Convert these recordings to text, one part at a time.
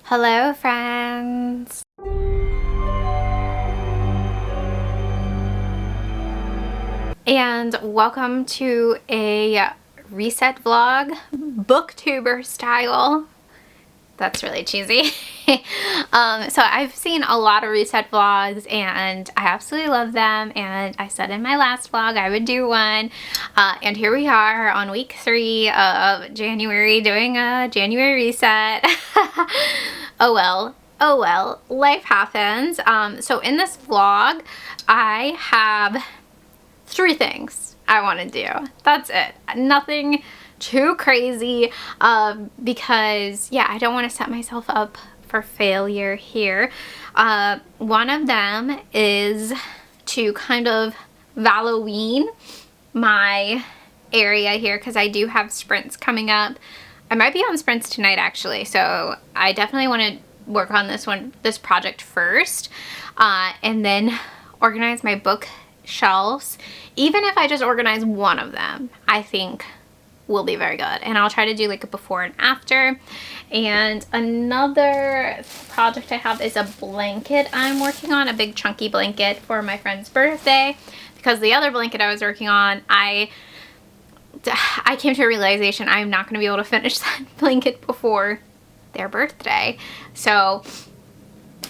Hello, friends. And welcome to a reset vlog, booktuber style. That's really cheesy. So I've seen a lot of reset vlogs and I absolutely love them, and I said in my last vlog I would do one, and here we are on week 3 of January doing a January reset. Oh well, life happens. So in this vlog I have 3 things I want to do. That's it. Nothing too crazy, because yeah, I don't want to set myself up for failure here. One of them is to kind of Valloween my area here, because I do have sprints coming up. I might be on sprints tonight actually, so I definitely want to work on this project first, and then organize my bookshelves. Even if I just organize one of them, I think will be very good, and I'll try to do like a before and after. And another project I have is a blanket I'm working on, a big chunky blanket for my friend's birthday, because the other blanket I was working on, I came to a realization I'm not going to be able to finish that blanket before their birthday. So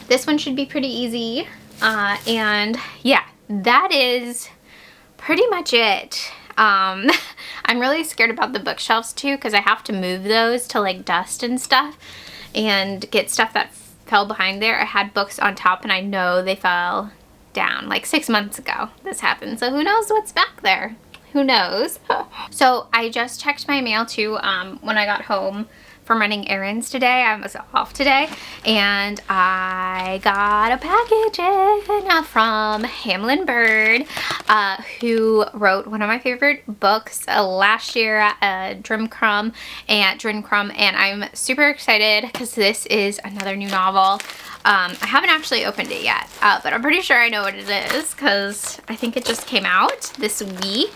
this one should be pretty easy, and yeah, that is pretty much it. I'm really scared about the bookshelves too, because I have to move those to like dust and stuff and get stuff that fell behind there. I had books on top and I know they fell down like 6 months ago this happened, so who knows what's back there. Who knows? So I just checked my mail too when I got home from running errands today. I was off today, and I got a package in from Hamlin Bird, who wrote one of my favorite books last year, Drin Crumb, and I'm super excited because this is another new novel. I haven't actually opened it yet, but I'm pretty sure I know what it is because I think it just came out this week.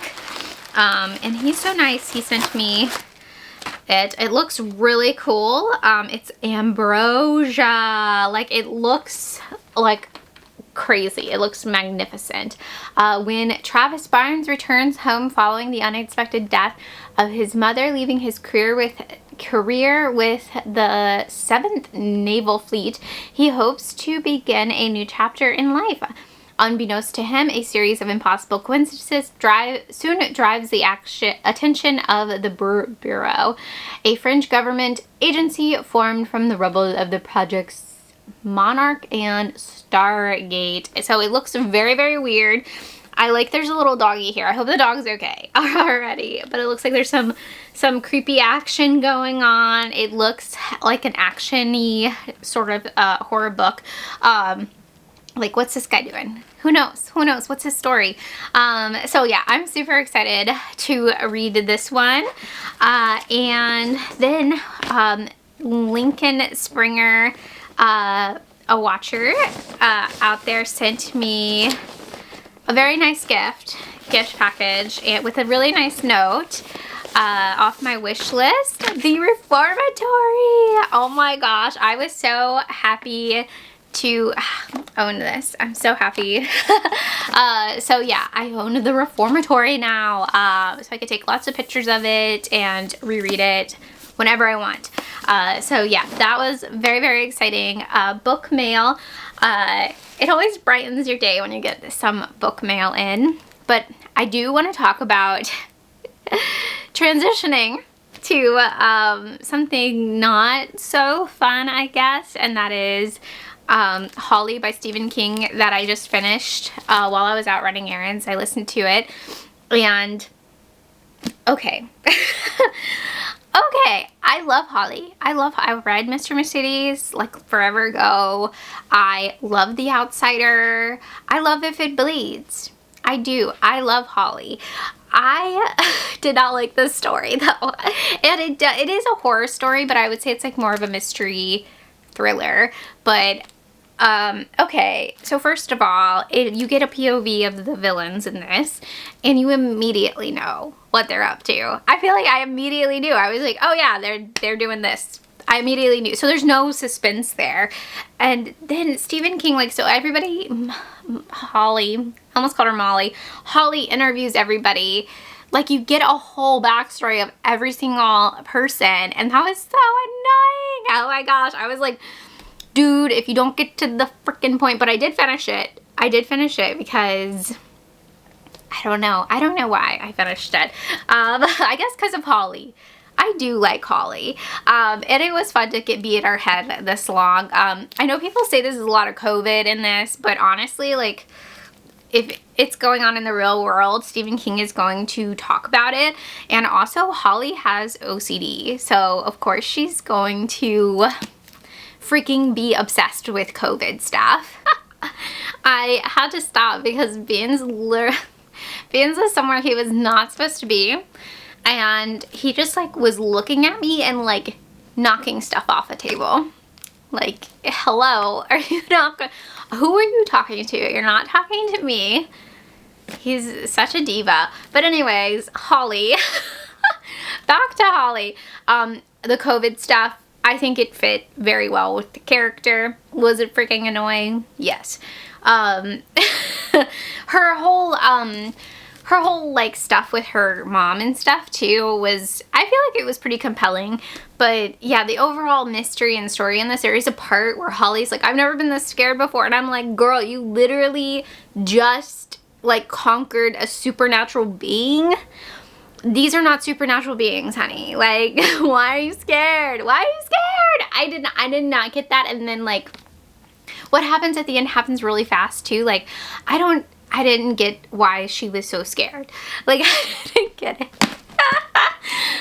And he's so nice. He sent me it looks really cool. It's ambrosia. Like, it looks like crazy. It looks magnificent. When Travis Barnes returns home following the unexpected death of his mother, leaving his career with the 7th Naval Fleet, he hopes to begin a new chapter in life. Unbeknownst to him, a series of impossible coincidences soon drives the attention of the Bureau, a fringe government agency formed from the rubble of the projects Monarch and Stargate. So it looks very, very weird. There's a little doggy here. I hope the dog's okay already. But it looks like there's some creepy action going on. It looks like an action-y sort of horror book. Like, what's this guy doing? Who knows? Who knows? What's his story? So yeah, I'm super excited to read this one. And then Lincoln Springer, a watcher out there, sent me a very nice gift package, and with a really nice note off my wish list, The Reformatory. Oh my gosh, I was so happy to own this. I'm so happy. So yeah, I own The Reformatory now, so I could take lots of pictures of it and reread it whenever I want. So yeah, that was very, very exciting. Book mail. It always brightens your day when you get some book mail in, but I do want to talk about transitioning to something not so fun, I guess, and that is Holly by Stephen King, that I just finished while I was out running errands. I listened to it, and okay. Okay, I love Holly. I read Mr. Mercedes like forever ago. I love The Outsider. I love If It Bleeds. I do. I love Holly. I did not like this story though. And it is a horror story, but I would say it's like more of a mystery thriller. But okay, so first of all, you get a POV of the villains in this, and you immediately know what they're up to. I feel like I immediately knew. I was like, oh yeah, they're doing this. I immediately knew. So there's no suspense there. And then Stephen King, like, so everybody, Holly, I almost called her Molly. Holly interviews everybody. Like, you get a whole backstory of every single person. And that was so annoying. Oh my gosh. I was like, dude, if you don't get to the freaking point. But I did finish it. I did finish it because I don't know. I don't know why I finished it. I guess because of Holly. I do like Holly. And it was fun to be in our head this long. I know people say there's a lot of COVID in this, but honestly, like, if it's going on in the real world, Stephen King is going to talk about it. And also, Holly has OCD. So, of course, she's going to freaking be obsessed with COVID stuff. I had to stop because Beans was somewhere he was not supposed to be. And he just, like, was looking at me and, like, knocking stuff off the table. Like, hello, are you not, who are you talking to? You're not talking to me. He's such a diva. But anyways, Holly, back to Holly. The COVID stuff, I think it fit very well with the character. Was it freaking annoying? Yes. Her whole like stuff with her mom and stuff too was, I feel like it was pretty compelling. But yeah, the overall mystery and story in this, there is a part where Holly's like, I've never been this scared before. And I'm like, girl, you literally just like conquered a supernatural being. These are not supernatural beings, honey. Like, why are you scared? Why are you scared? I did not get that. And then like what happens at the end happens really fast too. Like, I didn't get why she was so scared. Like, I didn't get it.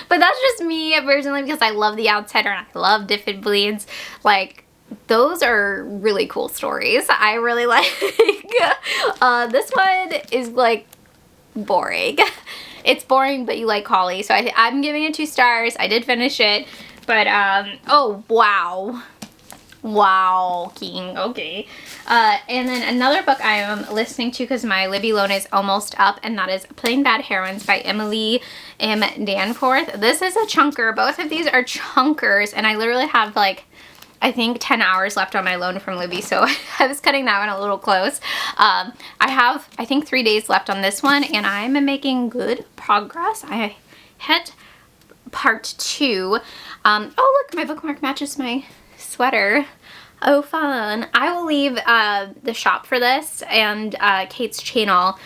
But that's just me personally because I love The Outsider and I love If It Bleeds. Like, those are really cool stories. I really like. This one is like boring. It's boring, but you like Holly. So I'm giving it 2 stars. I did finish it. But, oh, wow. Wow, King. Okay. And then another book I am listening to because my Libby loan is almost up, and that is Plain Bad Heroines by Emily M. Danforth. This is a chunker. Both of these are chunkers, and I literally have like, I think 10 hours left on my loan from Libby, so I was cutting that one a little close. I have, I think 3 days left on this one, and I'm making good progress. I hit part 2. Oh look, my bookmark matches my sweater. Oh, fun. I will leave the shop for this and Kate's channel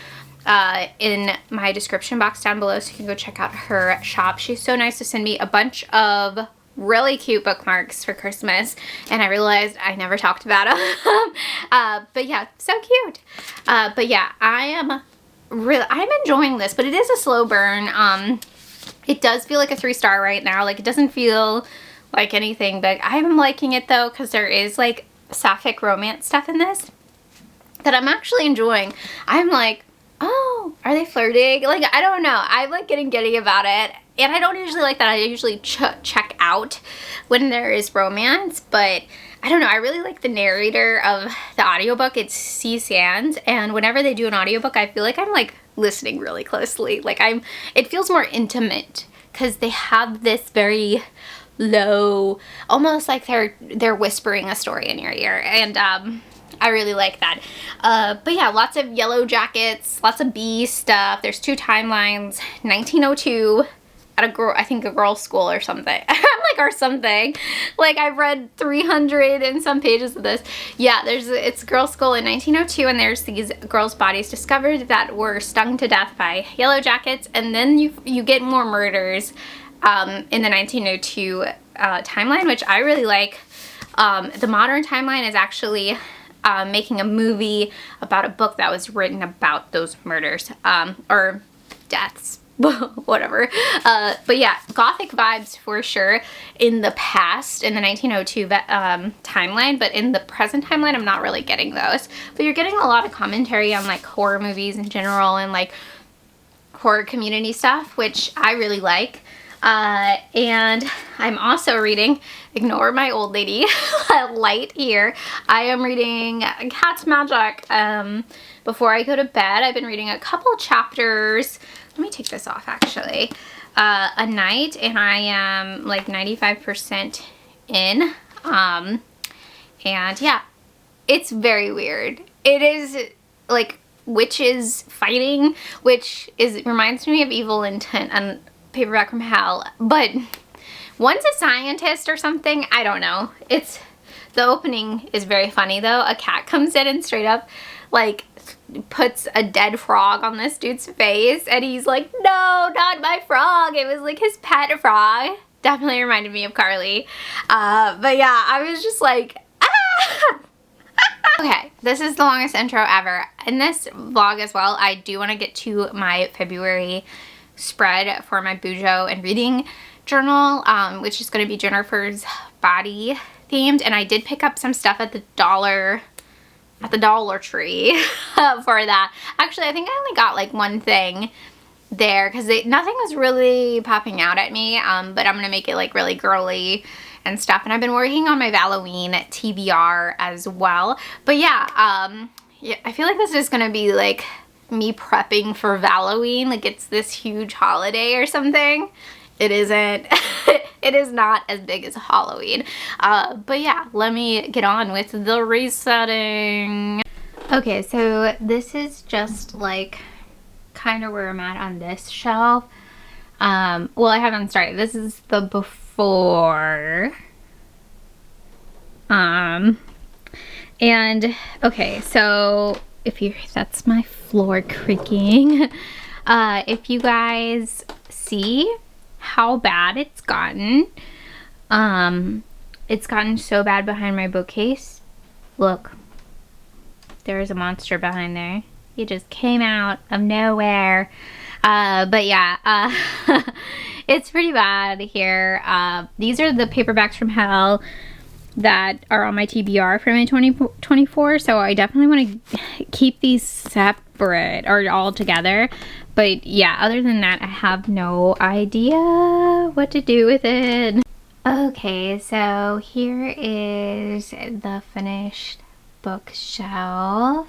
in my description box down below, so you can go check out her shop. She's so nice to send me a bunch of really cute bookmarks for Christmas, and I realized I never talked about them. But yeah, so cute. But yeah, I'm enjoying this, but it is a slow burn. It does feel like a 3-star right now. Like, it doesn't feel like anything, but I'm liking it though because there is like sapphic romance stuff in this that I'm actually enjoying. I'm like, oh, are they flirting? Like, I don't know. I'm like getting giddy about it, and I don't usually like that. I usually check out when there is romance, but I don't know. I really like the narrator of the audiobook. It's C. Sands, and whenever they do an audiobook, I feel like I'm like listening really closely. Like, it feels more intimate because they have this very low, almost like they're whispering a story in your ear, and I really like that. But yeah, lots of yellow jackets, lots of bee stuff. There's 2 timelines. 1902 at a girls' school or something. I'm like, or something. Like, I've read 300 and some pages of this. Yeah, it's girls' school in 1902, and there's these girls' bodies discovered that were stung to death by yellow jackets, and then you get more murders in the 1902 timeline, which I really like. The modern timeline is actually making a movie about a book that was written about those murders, or deaths, whatever. But yeah, gothic vibes for sure in the past, in the 1902 timeline, but in the present timeline, I'm not really getting those. But you're getting a lot of commentary on like horror movies in general and like horror community stuff, which I really like. And I'm also reading, ignore my old lady light here. I am reading Cat's Magic before I go to bed. I've been reading a couple chapters. Let me take this off actually. A night, and I am like 95% in. And yeah, it's very weird. It is like witches fighting, which reminds me of Evil Intent and Paperback from Hell, but one's a scientist or something. I don't know. The opening is very funny though. A cat comes in and straight up like puts a dead frog on this dude's face, and he's like, no, not my frog. It was like his pet frog. Definitely reminded me of Carly. But yeah, I was just like, ah! Okay, this is the longest intro ever. In this vlog as well, I do want to get to my February spread for my Bujo and reading journal, which is going to be Jennifer's body themed, and I did pick up some stuff at the Dollar Tree for that. Actually, I think I only got like one thing there because nothing was really popping out at me, but I'm gonna make it like really girly and stuff. And I've been working on my Valloween TBR as well. But yeah, yeah, I feel like this is gonna be like me prepping for Valloween, like it's this huge holiday or something. It isn't. It is not as big as Halloween. But yeah, let me get on with the resetting. Okay, so this is just like kind of where I'm at on this shelf. Well, I haven't started. This is the before. And okay, so that's my floor creaking. If you guys see how bad it's gotten so bad behind my bookcase. Look, there's a monster behind there. He just came out of nowhere. But yeah, it's pretty bad here. These are the paperbacks from hell that are on my TBR for my 2024, so I definitely want to keep these separate or all together. But yeah, other than that, I have no idea what to do with it. Okay, so here is the finished bookshelf.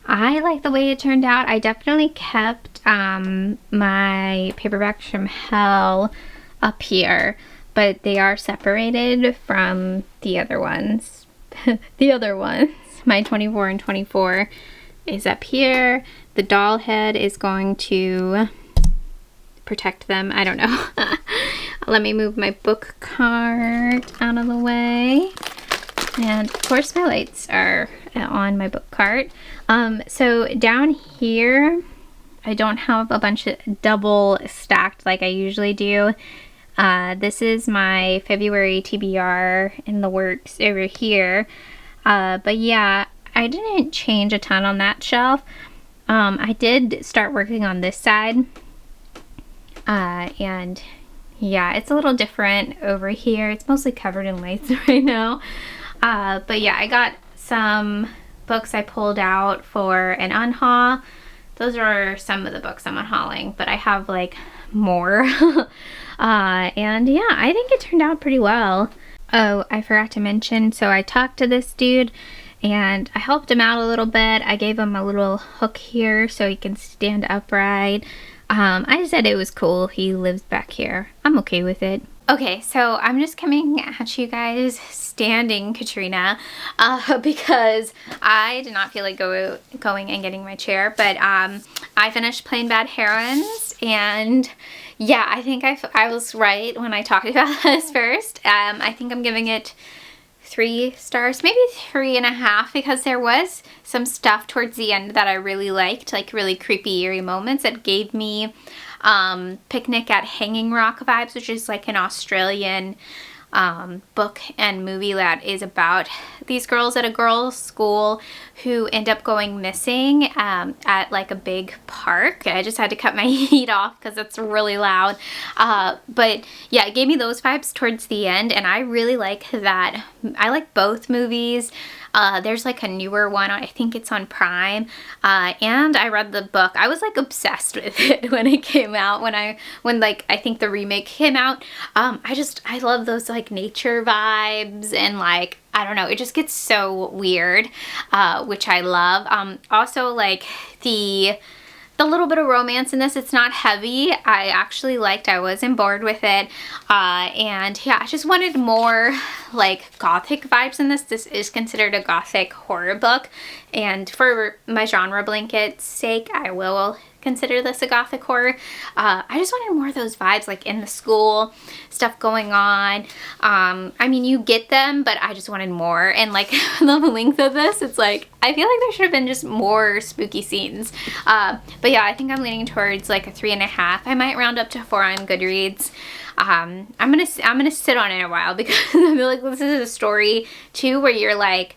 I like the way it turned out. I definitely kept my paperbacks from hell up here, but they are separated from the other ones. The other ones, my 24 and 24 is up here. The doll head is going to protect them. I don't know. Let me move my book cart out of the way. And of course my lights are on my book cart. So down here, I don't have a bunch of double stacked like I usually do. This is my February TBR in the works over here. But yeah, I didn't change a ton on that shelf. I did start working on this side. And yeah, it's a little different over here. It's mostly covered in lights right now. But yeah, I got some books I pulled out for an unhaul. Those are some of the books I'm unhauling, but I have like more. And yeah, I think it turned out pretty well. Oh, I forgot to mention, so I talked to this dude and I helped him out a little bit. I gave him a little hook here so he can stand upright. I said it was cool. He lives back here. I'm okay with it. Okay, so I'm just coming at you guys standing, Katrina, because I did not feel like going and getting my chair, but I finished Plain Bad Herons, and yeah, I think I was right when I talked about this first. I think I'm giving it 3 stars, maybe 3.5, because there was some stuff towards the end that I really liked, like really creepy, eerie moments that gave me Picnic at Hanging Rock vibes, which is like an Australian book and movie that is about these girls at a girls' school who end up going missing at like a big park. I just had to cut my heat off because it's really loud. But yeah, it gave me those vibes towards the end, and I really like that. I like both movies. There's like a newer one, I think it's on Prime, and I read the book. I was like obsessed with it when it came out, when like I think the remake came out. I love those like nature vibes, and like I don't know, it just gets so weird, which I love. Also like the a little bit of romance in this. It's not heavy. I actually liked, I wasn't bored with it. And yeah, I just wanted more like gothic vibes in this. This is considered a gothic horror book, and for my genre blanket's sake, I will consider this a gothic horror. I just wanted more of those vibes, like in the school stuff going on. I mean, you get them, but I just wanted more. And like the length of this, it's like, I feel like there should have been just more spooky scenes. But yeah, I think I'm leaning towards like a 3.5. I might round up to 4 on Goodreads. I'm gonna sit on it a while, because I feel like this is a story too where you're like,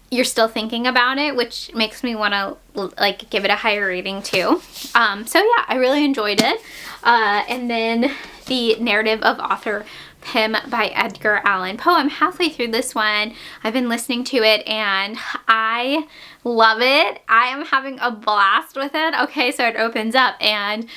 you're still thinking about it, which makes me want to like give it a higher rating too. So yeah, I really enjoyed it. And then the Narrative of Author Pym by Edgar Allan Poe. I'm halfway through this one. I've been listening to it and I love it. I am having a blast with it. Okay, so it opens up and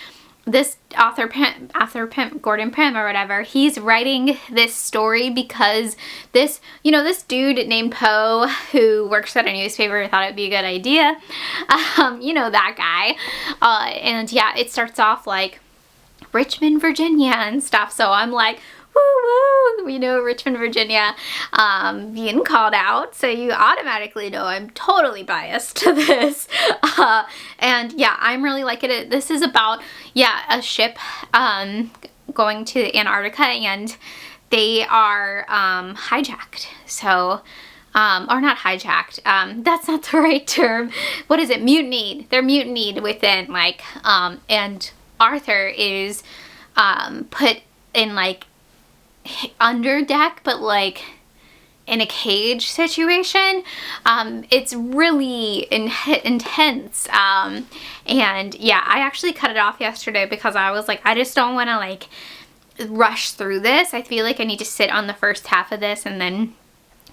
this author Pym, Gordon Pym or whatever, he's writing this story because this, you know, this dude named Poe who works at a newspaper thought it'd be a good idea. You know, that guy. And yeah, it starts off like Richmond, Virginia and stuff. So I'm like, woo woo, you know, Richmond, Virginia, being called out. So you automatically know I'm totally biased to this. And yeah, I'm really liking it. This is about, yeah, a ship going to Antarctica and they are hijacked. So, or not hijacked, that's not the right term. What is it? Mutinied. They're mutinied within, like, and Arthur is put in like under deck, but like in a cage situation. It's really intense. And yeah, I actually cut it off yesterday because I was like, I just don't want to like rush through this. I feel like I need to sit on the first half of this and then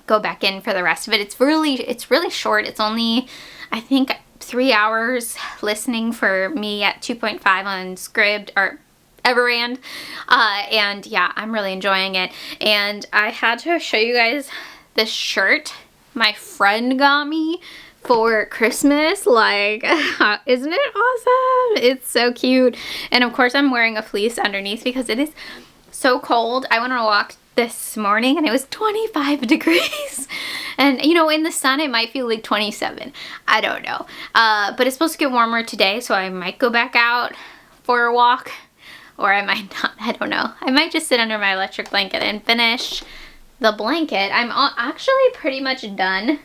go back in for the rest of it. It's really short. It's only, I think, 3 hours listening for me at 2.5 on Scribd or Everand. And yeah, I'm really enjoying it. And I had to show you guys this shirt my friend got me for Christmas. Like, isn't it awesome? It's so cute. And of course I'm wearing a fleece underneath because it is so cold. I went on a walk this morning and it was 25 degrees. And you know, in the sun it might feel like 27. I don't know. But it's supposed to get warmer today, so I might go back out for a walk. Or I might not, I don't know. I might just sit under my electric blanket and finish the blanket. I'm actually pretty much done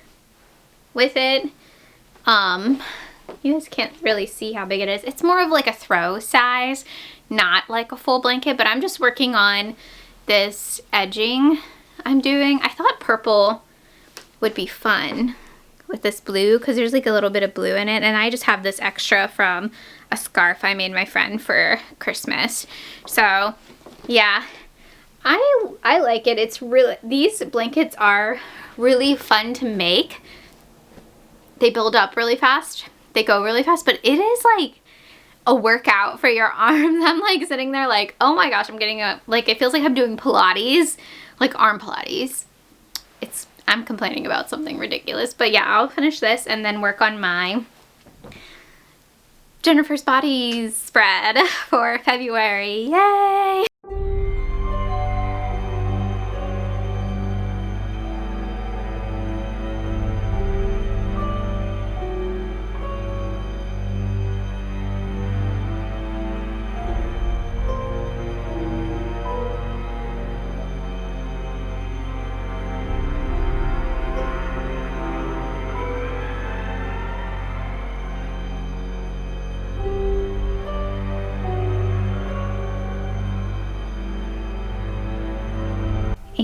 with it. You guys can't really see how big it is. It's more of like a throw size, not like a full blanket, but I'm just working on this edging I'm doing. I thought purple would be fun with this blue because there's like a little bit of blue in it, and I just have this extra from a scarf I made my friend for Christmas. So yeah, I like it. It's really, these blankets are really fun to make. They build up really fast, they go really fast, but it is like a workout for your arms. I'm like sitting there like, oh my gosh, I'm getting a, like, it feels like I'm doing Pilates, like arm Pilates. I'm complaining about something ridiculous, but yeah, I'll finish this and then work on my Jennifer's Bodies spread for February. Yay!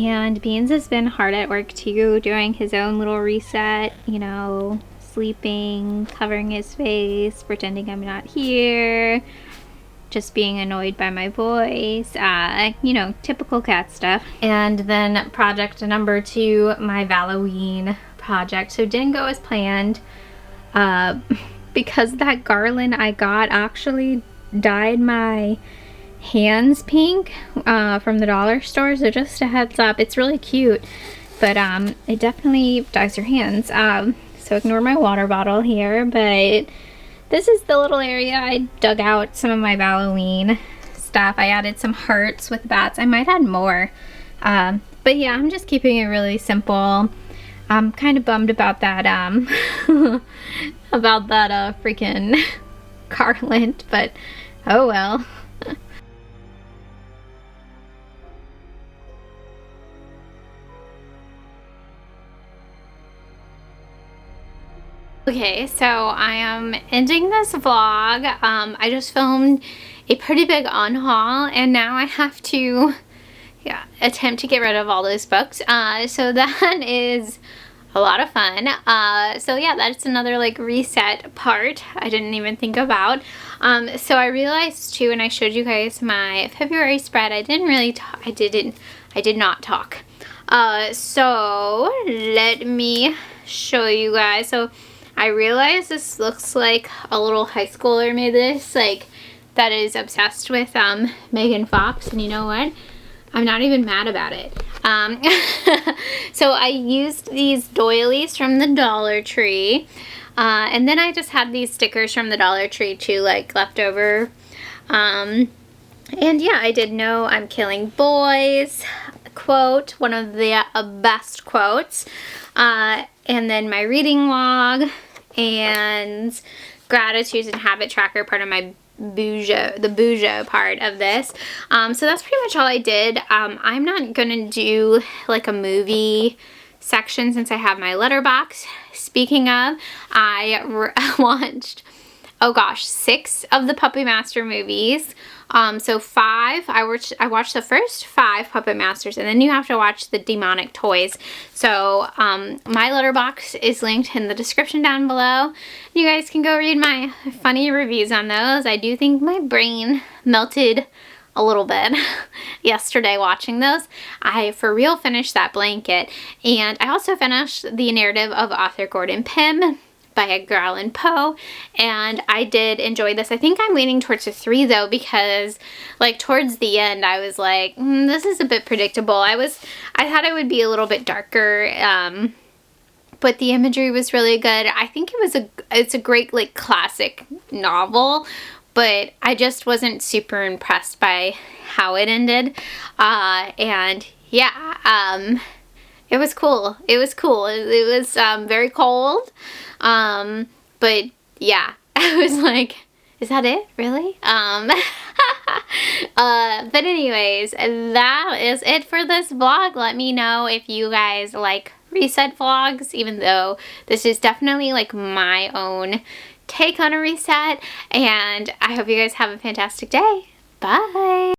And Beans has been hard at work too, doing his own little reset, you know, sleeping, covering his face, pretending I'm not here, just being annoyed by my voice, you know, typical cat stuff. And then project number 2, my Valloween project. So it didn't go as planned because that garland I got actually dyed my hands pink from the dollar store. So just a heads up, it's really cute, but it definitely dyes your hands. So ignore my water bottle here, but This is the little area I dug out some of my Valloween stuff. I added some hearts with bats. I might add more. But yeah, I'm just keeping it really simple. I'm kind of bummed about that, freaking garland, but oh well. Okay, so I am ending this vlog. I just filmed a pretty big unhaul, and now I have to attempt to get rid of all those books. So that is a lot of fun. So yeah, that's another like reset part I didn't even think about. So I realized too, and I showed you guys my February spread, I did not talk. So let me show you guys. So I realize this looks like a little high schooler made this, like, that is obsessed with Megan Fox, and you know what? I'm not even mad about it. So I used these doilies from the Dollar Tree, and then I just had these stickers from the Dollar Tree too, like, left over. And yeah, I did know I'm killing boys quote, one of the best quotes, and then my reading log, and gratitudes and habit tracker, part of my the Boujo part of this. So that's pretty much all I did. I'm not gonna do like a movie section since I have my letterbox. Speaking of, I watched, oh gosh, 6 of the Puppet Master movies. So 5, I watched the first 5 Puppet Masters, and then you have to watch the Demonic Toys. So, my letterbox is linked in the description down below. You guys can go read my funny reviews on those. I do think my brain melted a little bit yesterday watching those. I for real finished that blanket, and I also finished the narrative of author Gordon Pym by Edgar Allan Poe, and I did enjoy this. I think I'm leaning towards a 3 though, because like towards the end I was like, this is a bit predictable. I thought it would be a little bit darker, but the imagery was really good. I think it's a great like classic novel, but I just wasn't super impressed by how it ended. And yeah, it was cool. It was cool. It was very cold. But yeah, I was like, is that it? Really? But anyways, that is it for this vlog. Let me know if you guys like reset vlogs, even though this is definitely like my own take on a reset. And I hope you guys have a fantastic day. Bye!